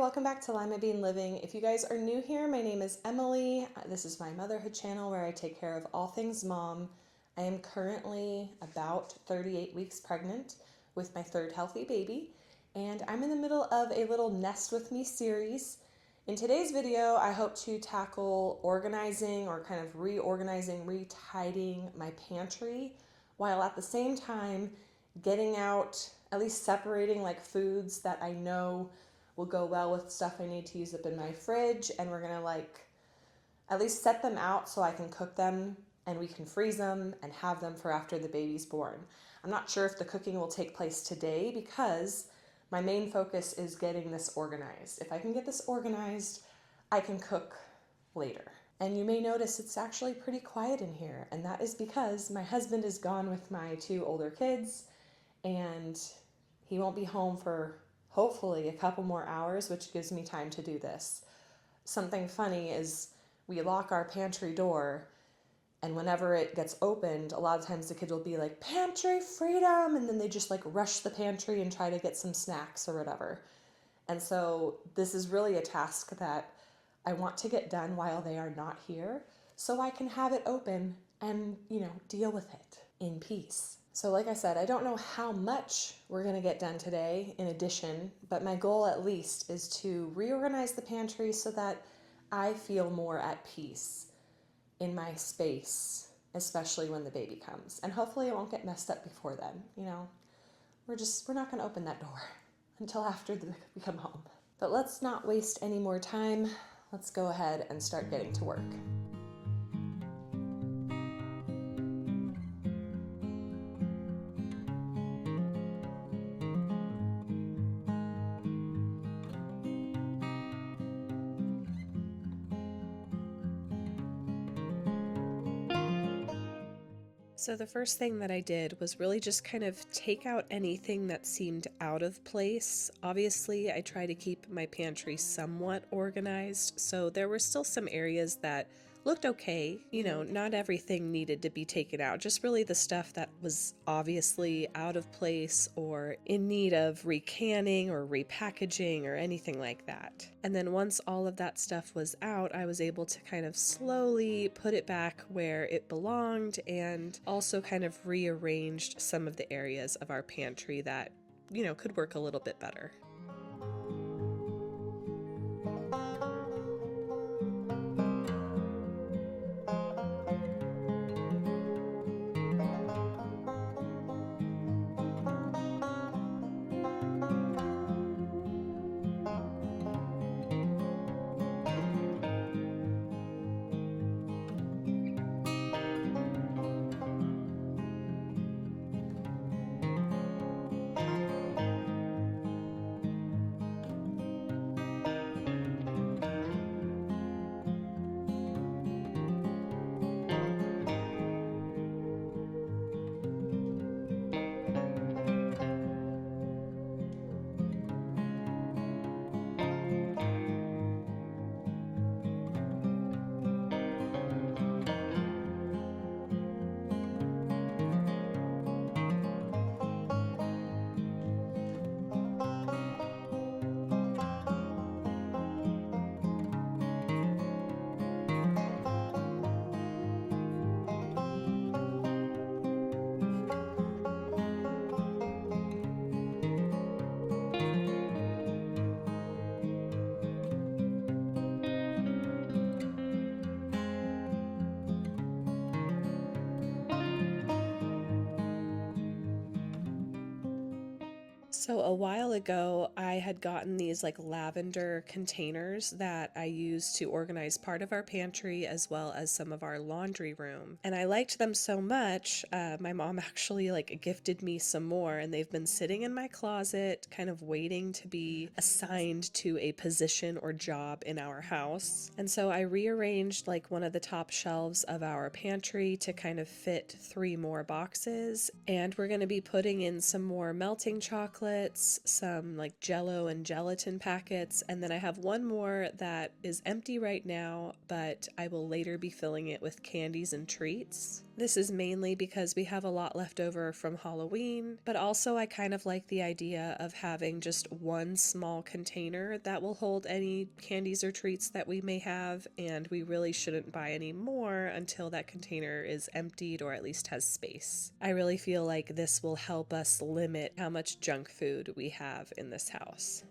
welcome back to Limabean Living. If you guys are new here, my name is Emily. This is my motherhood channel where I take care of all things mom. I am currently about 38 weeks pregnant with my third healthy baby, and I'm in the middle of a little Nest With Me series. In today's video, I hope to tackle organizing or kind of reorganizing, retidying my pantry, while at the same time getting out, at least separating like foods that I know will go well with stuff I need to use up in my fridge, and we're gonna like at least set them out so I can cook them and we can freeze them and have them for after the baby's born. I'm not sure if the cooking will take place today because my main focus is getting this organized. If I can get this organized, I can cook later. And you may notice it's actually pretty quiet in here, and that is because my husband is gone with my two older kids, and he won't be home for hopefully a couple more hours, which gives me time to do this. Something funny is we lock our pantry door, and whenever it gets opened, a lot of times the kids will be like, "Pantry freedom!" And then they just like rush the pantry and try to get some snacks or whatever. And so this is really a task that I want to get done while they are not here so I can have it open and, deal with it in peace. So like I said, I don't know how much we're going to get done today in addition, but my goal at least is to reorganize the pantry so that I feel more at peace in my space, especially when the baby comes. And hopefully it won't get messed up before then, We're not going to open that door until after we come home. But let's not waste any more time. Let's go ahead and start getting to work. So the first thing that I did was really just kind of take out anything that seemed out of place. Obviously, I try to keep my pantry somewhat organized, so there were still some areas that looked okay. Not everything needed to be taken out, just really the stuff that was obviously out of place or in need of recanning or repackaging or anything like that. And then once all of that stuff was out, I was able to kind of slowly put it back where it belonged, and also kind of rearranged some of the areas of our pantry that, could work a little bit better. So a while ago, I had gotten these like lavender containers that I use to organize part of our pantry as well as some of our laundry room. And I liked them so much, my mom actually like gifted me some more, and they've been sitting in my closet kind of waiting to be assigned to a position or job in our house. And so I rearranged like one of the top shelves of our pantry to kind of fit 3 more boxes. And we're going to be putting in some more melting chocolate, some like Jell-O and gelatin packets, and then I have one more that is empty right now, but I will later be filling it with candies and treats. This is mainly because we have a lot left over from Halloween, but also I kind of like the idea of having just one small container that will hold any candies or treats that we may have, and we really shouldn't buy any more until that container is emptied or at least has space. I really feel like this will help us limit how much junk food we have in this house.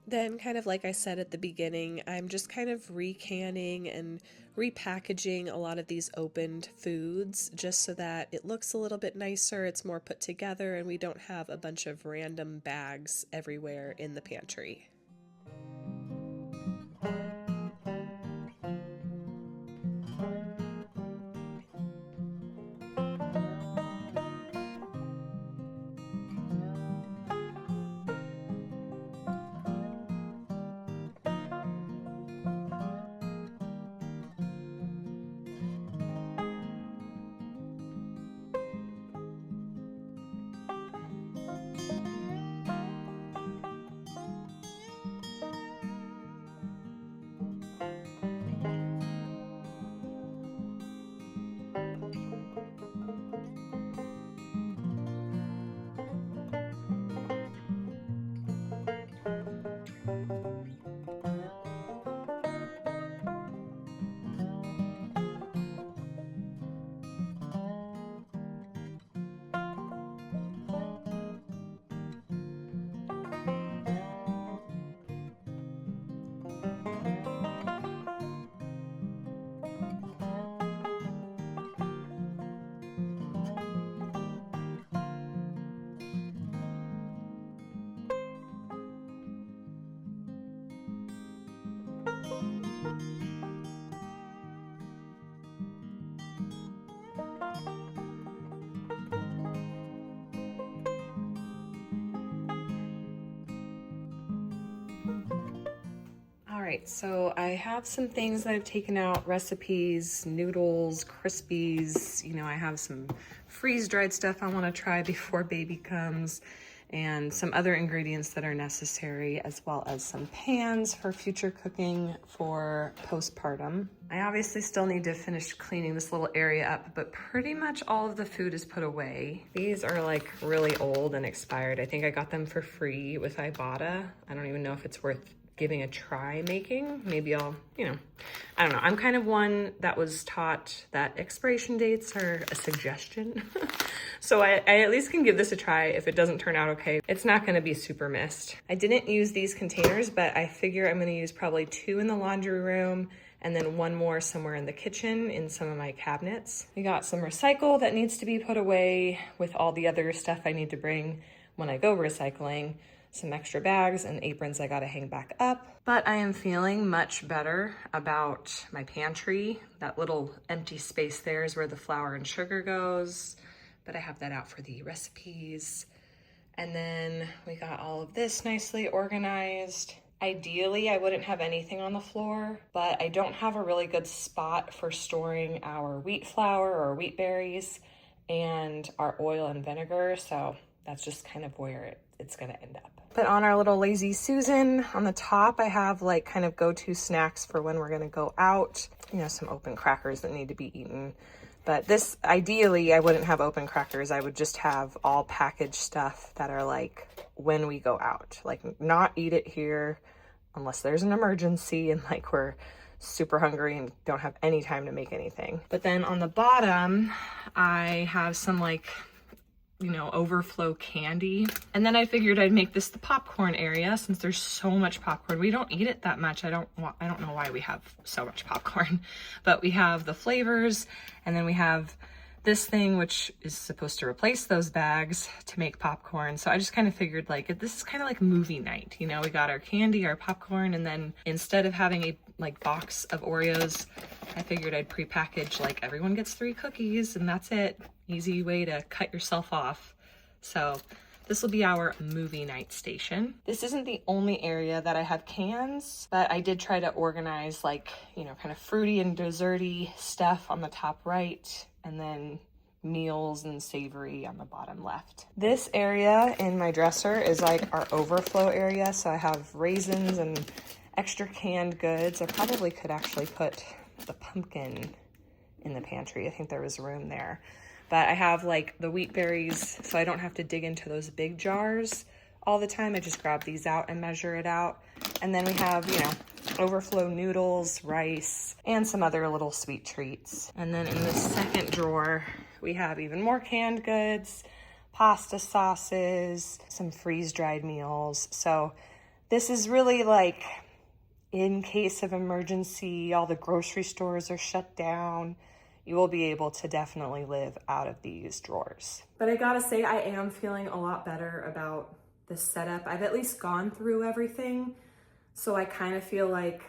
Then, kind of like I said at the beginning, I'm just kind of recanning and repackaging a lot of these opened foods just so that it looks a little bit nicer, it's more put together, and we don't have a bunch of random bags everywhere in the pantry. Alright, so I have some things that I've taken out, recipes, noodles, Crispies, I have some freeze-dried stuff I want to try before baby comes, and some other ingredients that are necessary, as well as some pans for future cooking for postpartum. I obviously still need to finish cleaning this little area up, but pretty much all of the food is put away. These are like really old and expired. I think I got them for free with Ibotta. I don't even know if it's worth giving a try making. Maybe I'll, I don't know. I'm kind of one that was taught that expiration dates are a suggestion. So I at least can give this a try. If it doesn't turn out okay, it's not gonna be super missed. I didn't use these containers, but I figure I'm gonna use probably 2 in the laundry room and then 1 more somewhere in the kitchen in some of my cabinets. We got some recycle that needs to be put away with all the other stuff I need to bring when I go recycling. Some extra bags and aprons I gotta hang back up. But I am feeling much better about my pantry. That little empty space there is where the flour and sugar goes, but I have that out for the recipes. And then we got all of this nicely organized. Ideally, I wouldn't have anything on the floor, but I don't have a really good spot for storing our wheat flour or wheat berries and our oil and vinegar, so that's just kind of where it's gonna end up. But on our little Lazy Susan, on the top, I have like kind of go-to snacks for when we're gonna go out. Some open crackers that need to be eaten. But this, ideally, I wouldn't have open crackers. I would just have all packaged stuff that are like when we go out. Like not eat it here unless there's an emergency and like we're super hungry and don't have any time to make anything. But then on the bottom, I have some like overflow candy. And then I figured I'd make this the popcorn area since there's so much popcorn. We don't eat it that much. I don't know why we have so much popcorn, but we have the flavors and then we have this thing, which is supposed to replace those bags to make popcorn. So I just kind of figured like, this is kind of like movie night. You know, we got our candy, our popcorn, and then instead of having a like box of Oreos, I figured I'd prepackage like everyone gets 3 cookies and that's it. Easy way to cut yourself off. So this will be our movie night station. This isn't the only area that I have cans, but I did try to organize like, you know, kind of fruity and desserty stuff on the top right, and then meals and savory on the bottom left. This area in my dresser is like our overflow area. So I have raisins and extra canned goods. I probably could actually put the pumpkin in the pantry. I think there was room there. But I have like the wheat berries, so I don't have to dig into those big jars all the time. I just grab these out and measure it out. And then we have, you know, overflow noodles, rice, and some other little sweet treats. And then in the second drawer, we have even more canned goods, pasta sauces, some freeze-dried meals. So this is really like in case of emergency, all the grocery stores are shut down, you will be able to definitely live out of these drawers. But I gotta say, I am feeling a lot better about this setup. I've at least gone through everything, so I kind of feel like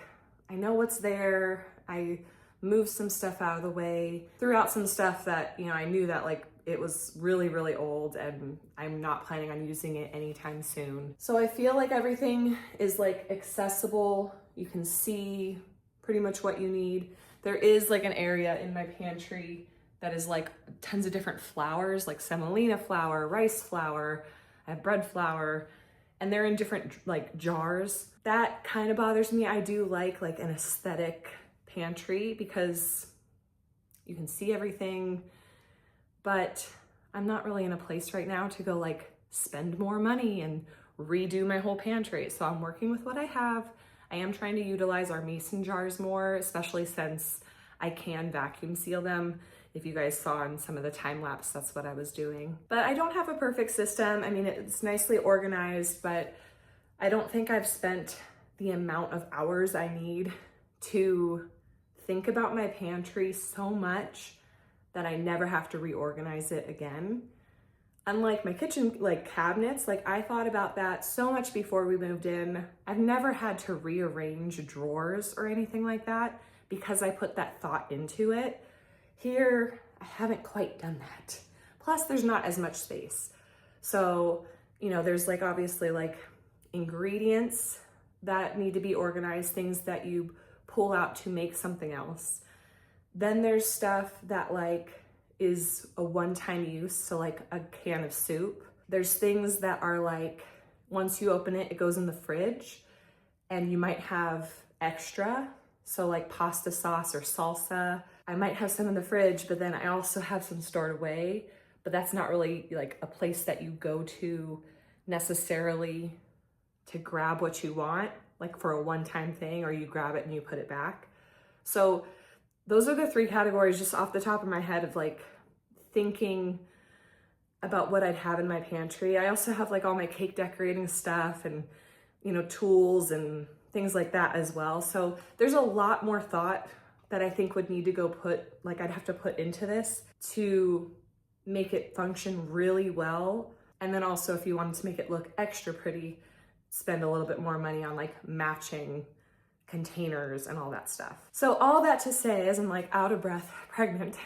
I know what's there. I moved some stuff out of the way, threw out some stuff that, you know, I knew that like it was really, really old and I'm not planning on using it anytime soon. So I feel like everything is like accessible. You can see pretty much what you need. There is like an area in my pantry that is like tons of different flours, like semolina flour, rice flour, I have bread flour, and they're in different like jars. That kind of bothers me. I do like an aesthetic pantry because you can see everything, but I'm not really in a place right now to go like spend more money and redo my whole pantry. So I'm working with what I have. I am trying to utilize our mason jars more, especially since I can vacuum seal them. If you guys saw in some of the time lapse, that's what I was doing. But I don't have a perfect system. I mean, it's nicely organized, but I don't think I've spent the amount of hours I need to think about my pantry so much that I never have to reorganize it again. Unlike my kitchen like cabinets, like I thought about that so much before we moved in. I've never had to rearrange drawers or anything like that because I put that thought into it. Here, I haven't quite done that. Plus there's not as much space. So, you know, there's like obviously like ingredients that need to be organized, things that you pull out to make something else. Then there's stuff that like is a one-time use, so like a can of soup. There's things that are like, once you open it, it goes in the fridge and you might have extra. So like pasta sauce or salsa, I might have some in the fridge, but then I also have some stored away, but that's not really like a place that you go to necessarily to grab what you want, like for a one-time thing, or you grab it and you put it back. So those are the 3 categories just off the top of my head of like thinking about what I'd have in my pantry. I also have like all my cake decorating stuff and, you know, tools and things like that as well. So there's a lot more thought that I think would need to go I'd have to put into this to make it function really well. And then also if you wanted to make it look extra pretty, spend a little bit more money on like matching containers and all that stuff. So all that to say, as I'm like out of breath, pregnant,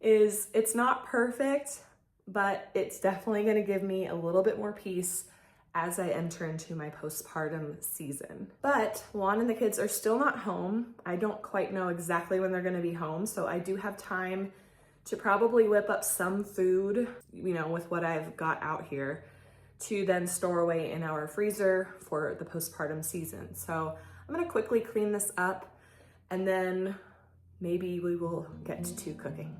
is it's not perfect, but it's definitely gonna give me a little bit more peace as I enter into my postpartum season. But Juan and the kids are still not home. I don't quite know exactly when they're gonna be home, so I do have time to probably whip up some food, you know, with what I've got out here to then store away in our freezer for the postpartum season. So I'm gonna quickly clean this up and then maybe we will get to cooking.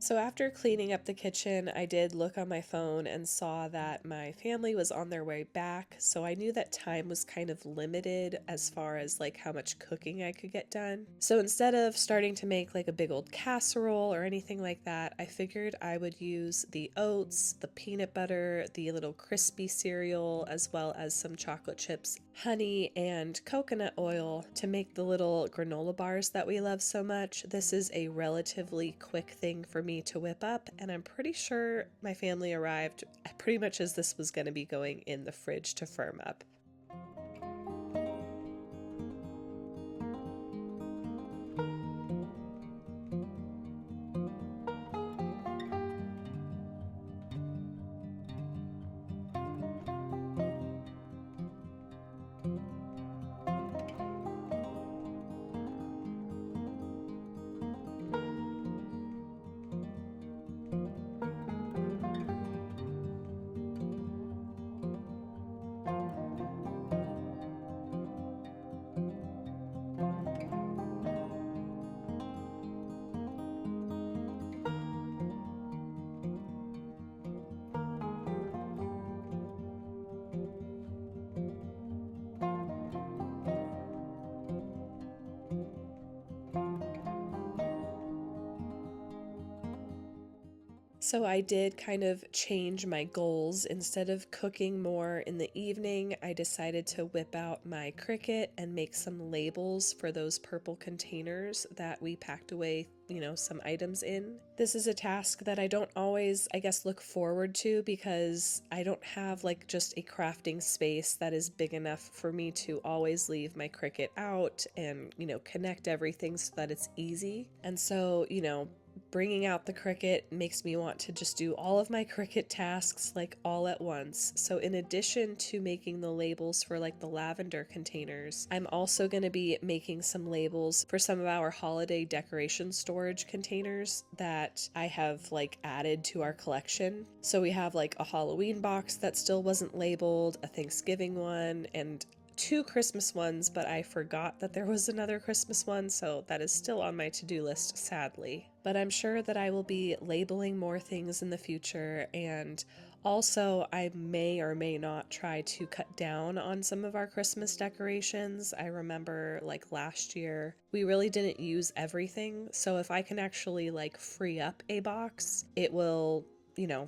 So after cleaning up the kitchen, I did look on my phone and saw that my family was on their way back. So I knew that time was kind of limited as far as like how much cooking I could get done. So instead of starting to make like a big old casserole or anything like that, I figured I would use the oats, the peanut butter, the little crispy cereal, as well as some chocolate chips, honey, and coconut oil to make the little granola bars that we love so much. This is a relatively quick thing for me to whip up, and I'm pretty sure my family arrived pretty much as this was going to be going in the fridge to firm up. So I did kind of change my goals. Instead of cooking more in the evening, I decided to whip out my Cricut and make some labels for those purple containers that we packed away, some items in. This is a task that I don't always, I guess, look forward to because I don't have like just a crafting space that is big enough for me to always leave my Cricut out and, connect everything so that it's easy. And so, bringing out the Cricut makes me want to just do all of my Cricut tasks like all at once. So in addition to making the labels for like the lavender containers, I'm also going to be making some labels for some of our holiday decoration storage containers that I have like added to our collection. So we have like a Halloween box that still wasn't labeled, a Thanksgiving one, and 2 Christmas ones, but I forgot that there was another Christmas one, so that is still on my to-do list, sadly. But I'm sure that I will be labeling more things in the future, and also I may or may not try to cut down on some of our Christmas decorations. I remember like last year, we really didn't use everything, so if I can actually like free up a box, it will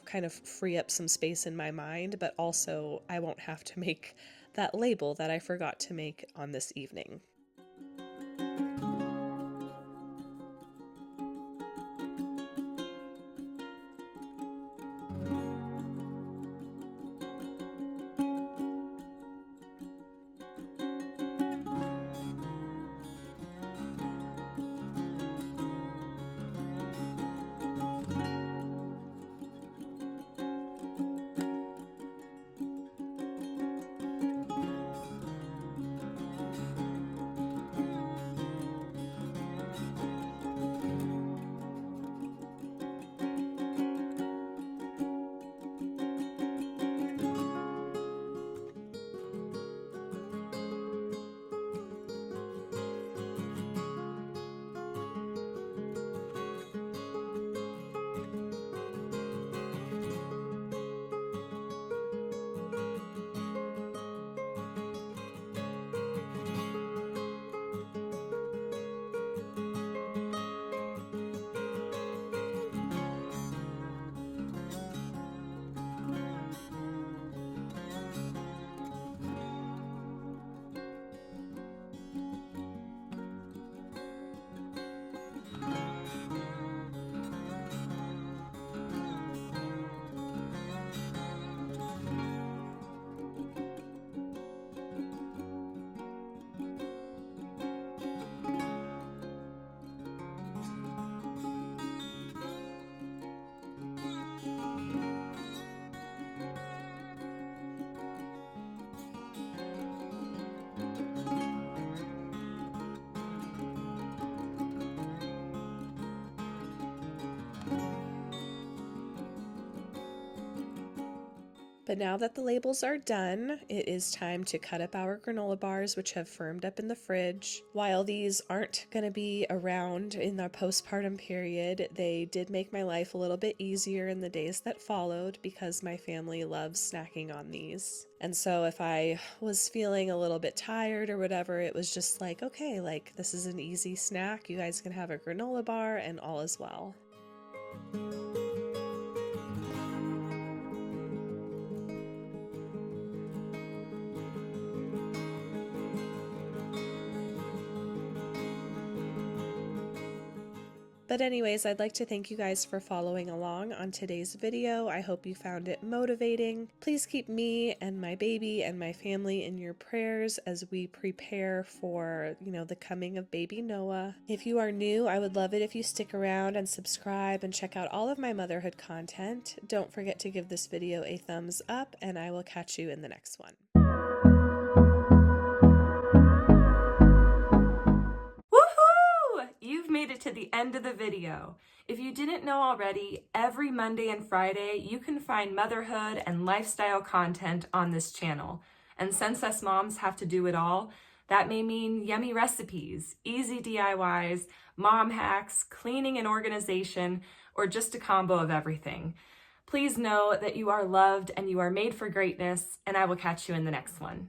kind of free up some space in my mind, but also I won't have to make that label that I forgot to make on this evening. But now that the labels are done, it is time to cut up our granola bars, which have firmed up in the fridge. While these aren't going to be around in the postpartum period, they did make my life a little bit easier in the days that followed because my family loves snacking on these. And so if I was feeling a little bit tired or whatever, it was just like, okay, like this is an easy snack. You guys can have a granola bar and all is well. But anyways, I'd like to thank you guys for following along on today's video. I hope you found it motivating. Please keep me and my baby and my family in your prayers as we prepare for, the coming of baby Noah. If you are new, I would love it if you stick around and subscribe and check out all of my motherhood content. Don't forget to give this video a thumbs up, and I will catch you in the next one. You've made it to the end of the video. If you didn't know already, every Monday and Friday you can find motherhood and lifestyle content on this channel. And since us moms have to do it all, that may mean yummy recipes, easy DIYs, mom hacks, cleaning and organization, or just a combo of everything. Please know that you are loved and you are made for greatness, and I will catch you in the next one.